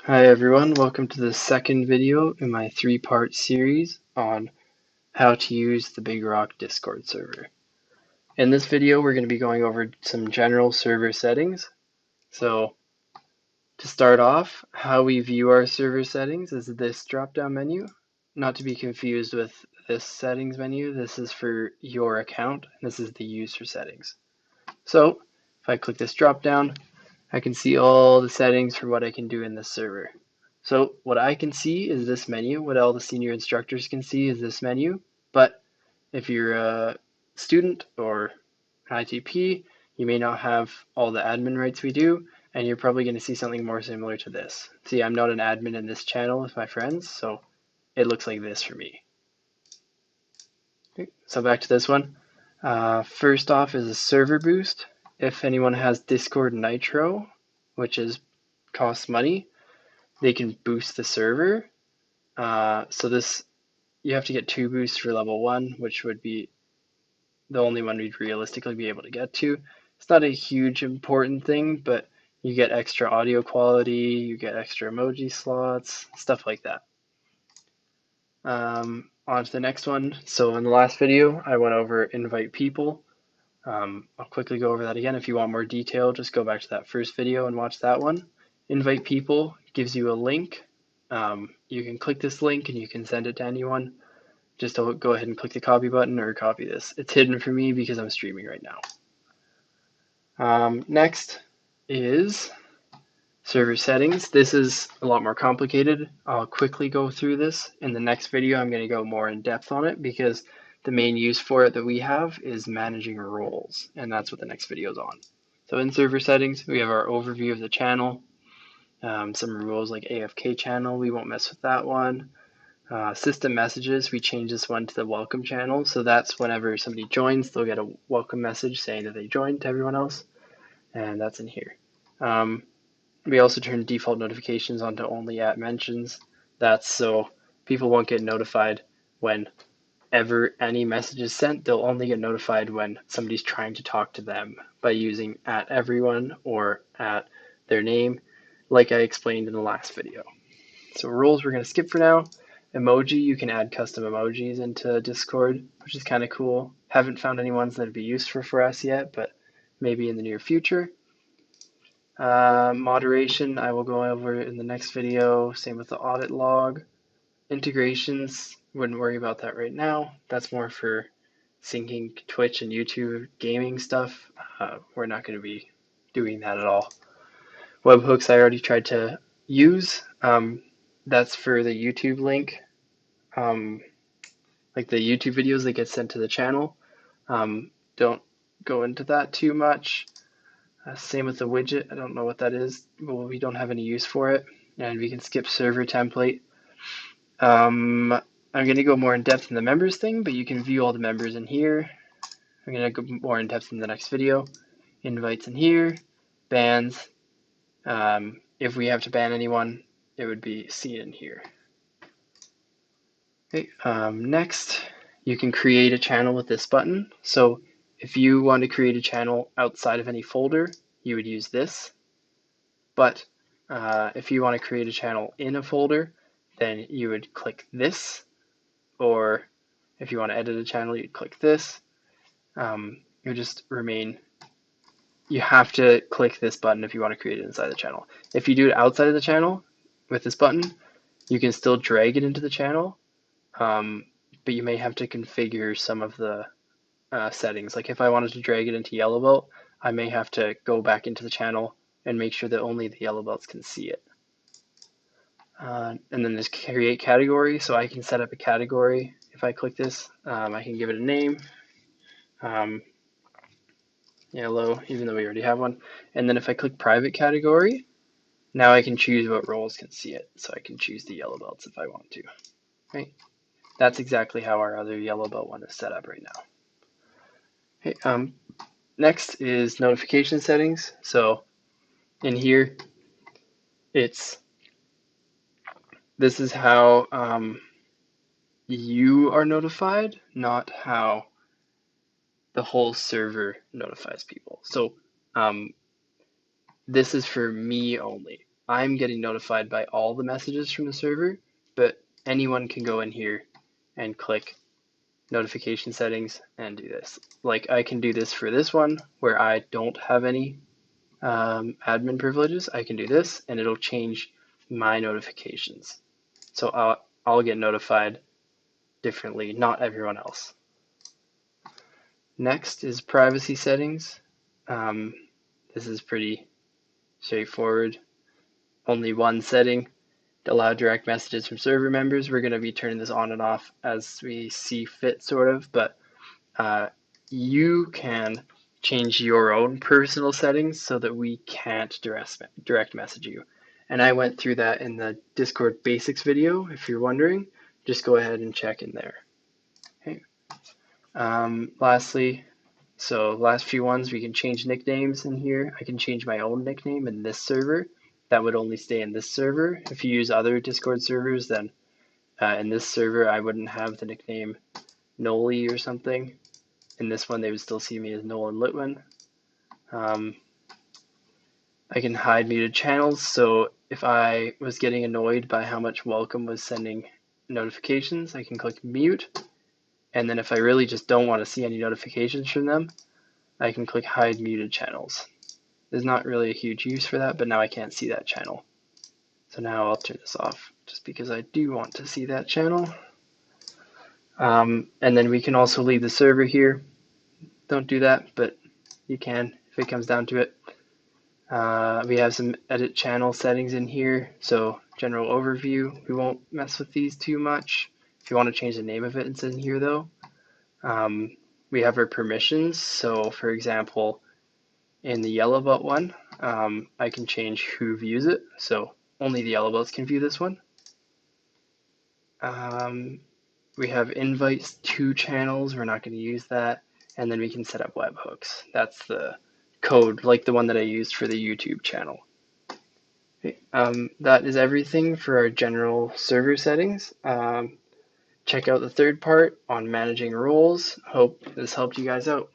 Hi everyone, welcome to the second video in my three-part series on how to use the BigRock Discord server. In this video, we're going to be going over some general server settings. So to start off, how we view our server settings is this drop-down menu, not to be confused with this settings menu. This is for your account, and this is the user settings. So if I click this drop-down, I can see all the settings for what I can do in this server. So what I can see is this menu. What all the senior instructors can see is this menu. But if you're a student or an ITP, you may not have all the admin rights we do, and you're probably going to see something more similar to this. See, I'm not an admin in this channel with my friends, so it looks like this for me. Okay, so back to this one. First off is a server boost. If anyone has Discord Nitro, which costs money, they can boost the server. So this, you have to get 2 boosts for level 1, which would be the only one we'd realistically be able to get to. It's not a huge important thing, but you get extra audio quality, you get extra emoji slots, stuff like that. On to the next one. So in the last video, I went over invite people. I'll quickly go over that again. If you want more detail, just go back to that first video and watch that one. Invite people gives you a link. You can click this link and you can send it to anyone. Just go ahead and click the copy button or copy this. It's hidden for me because I'm streaming right now. Next is server settings. This is a lot more complicated. I'll quickly go through this. In the next video, I'm going to go more in depth on it because the main use for it that we have is managing roles, and that's what the next video is on. So in server settings, we have our overview of the channel, some rules like AFK channel, we won't mess with that one. System messages, we change this one to the welcome channel, so that's whenever somebody joins, they'll get a welcome message saying that they joined to everyone else, and that's in here. We also turn default notifications onto only at mentions. That's so people won't get notified whenever any message is sent. They'll only get notified when somebody's trying to talk to them by using at everyone or at their name, like I explained in the last video. So rules we're going to skip for now. Emoji, you can add custom emojis into Discord, which is kind of cool. Haven't found any ones that would be useful for us yet, but maybe in the near future. Moderation, I will go over in the next video. Same with the audit log. Integrations, wouldn't worry about that right now. That's more for syncing Twitch and YouTube gaming stuff. We're not going to be doing that at all. Webhooks I already tried to use. That's for the YouTube link. Like the YouTube videos that get sent to the channel. Don't go into that too much. Same with the widget. I don't know what that is. Well, we don't have any use for it. And we can skip server template. I'm going to go more in depth in the members thing, but you can view all the members in here. I'm going to go more in depth in the next video. Invites in here. Bans. If we have to ban anyone, it would be seen in here. Okay, next, you can create a channel with this button. So if you want to create a channel outside of any folder, you would use this. But if you want to create a channel in a folder, then you would click this. Or if you want to edit a channel, you'd click this. It would just remain. You have to click this button if you want to create it inside the channel. If you do it outside of the channel with this button, you can still drag it into the channel. But you may have to configure some of the settings. Like if I wanted to drag it into yellow belt, I may have to go back into the channel and make sure that only the yellow belts can see it. And then there's create category, so I can set up a category. If I click this, I can give it a name, yellow, even though we already have one. And then if I click private category, now I can choose what roles can see it. So I can choose the yellow belts if I want to. Right? That's exactly how our other yellow belt one is set up right now. Okay, next is notification settings. So in here, this is how you are notified, not how the whole server notifies people. So this is for me only. I'm getting notified by all the messages from the server, but anyone can go in here and click notification settings and do this. Like I can do this for this one where I don't have any admin privileges. I can do this and it'll change my notifications. So I'll get notified differently, not everyone else. Next is privacy settings. This is pretty straightforward. Only one setting to allow direct messages from server members. We're going to be turning this on and off as we see fit, sort of, but you can change your own personal settings so that we can't direct message you. And I went through that in the Discord basics video. If you're wondering, just go ahead and check in there. Okay. Lastly, so last few ones, we can change nicknames in here. I can change my own nickname in this server. That would only stay in this server. If you use other Discord servers, then in this server, I wouldn't have the nickname Noli or something. In this one, they would still see me as Nolan Litwin. I can hide muted channels, so if I was getting annoyed by how much Welcome was sending notifications, I can click mute. And then if I really just don't want to see any notifications from them, I can click hide muted channels. There's not really a huge use for that, but now I can't see that channel. So now I'll turn this off just because I do want to see that channel. And then we can also leave the server here. Don't do that, but you can if it comes down to it. We have some edit channel settings in here. So general overview, we won't mess with these too much. If you want to change the name of it, it's in here though. We have our permissions. So for example, in the yellow belt one, I can change who views it. So only the yellow belts can view this one. We have invites to channels. We're not going to use that. And then we can set up webhooks. That's the code, like the one that I used for the YouTube channel. Okay, that is everything for our general server settings. Check out the third part on managing roles. Hope this helped you guys out.